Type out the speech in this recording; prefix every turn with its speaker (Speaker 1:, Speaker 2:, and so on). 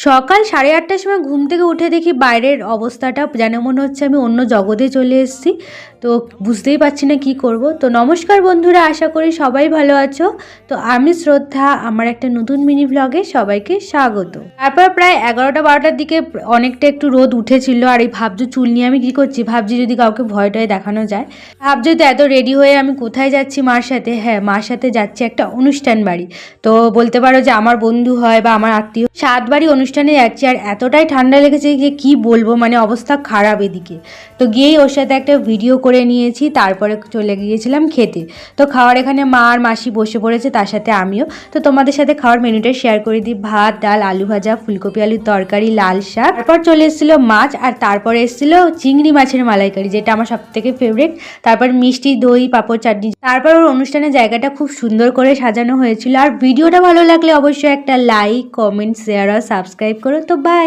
Speaker 1: সকাল 8:30টার সময় ঘুম থেকে উঠে দেখি বাইরের অবস্থাটা যেন মনে হচ্ছে আমি অন্য জগতে চলে এসেছি। তো বুঝতেই পারছি না কি করব। তো নমস্কার বন্ধুরা, আশা করি সবাই ভালো আছো। তো আমি শ্রদ্ধা, আমার একটা নতুন মিনি ভ্লগে সবাইকে স্বাগত। তারপর প্রায় 11টা-12টার দিকে অনেকটা একটু রোদ উঠেছিল, আর এই ভাবছি চুল নিয়ে আমি কি করছি, ভাবছি যদি কাউকে ভয় টয় দেখানো যায়। ভাবছি তো এত রেডি হয়ে আমি কোথায় যাচ্ছি মার সাথে। হ্যাঁ, মার সাথে যাচ্ছি একটা অনুষ্ঠান বাড়ি। তো বলতে পারো যে আমার বন্ধু হয় বা আমার আত্মীয়, 7 বাড়ি অনুষ্ঠানে যাচ্ছি। আর এতটাই ঠান্ডা লেগেছে যে কি বলবো, মানে অবস্থা খারাপ এদিকে। তো গিয়েই ওর সাথে একটা ভিডিও করে নিয়েছি, তারপরে চলে গিয়েছিলাম খেতে। তো খাওয়ার এখানে মা আর মাসি বসে পড়েছে, তার সাথে আমিও। তো তোমাদের সাথে খাওয়ার মেনুটা শেয়ার করে দিই। ভাত, ডাল, আলু ভাজা, ফুলকপি আলুর তরকারি, লাল শাক, তারপর চলে এসেছিলো মাছ, আর তারপরে এসেছিলো চিংড়ি মাছের মালাইকারি, যেটা আমার সব থেকে ফেভারিট। তারপর মিষ্টি, দই, পাঁপড়, চাটনি। তারপর ওর অনুষ্ঠানের জায়গাটা খুব সুন্দর করে সাজানো হয়েছিল। আর ভিডিওটা ভালো লাগলে অবশ্যই একটা লাইক, কমেন্ট, শেয়ার আর সাবস্ক্রাইব করো। তো বাই।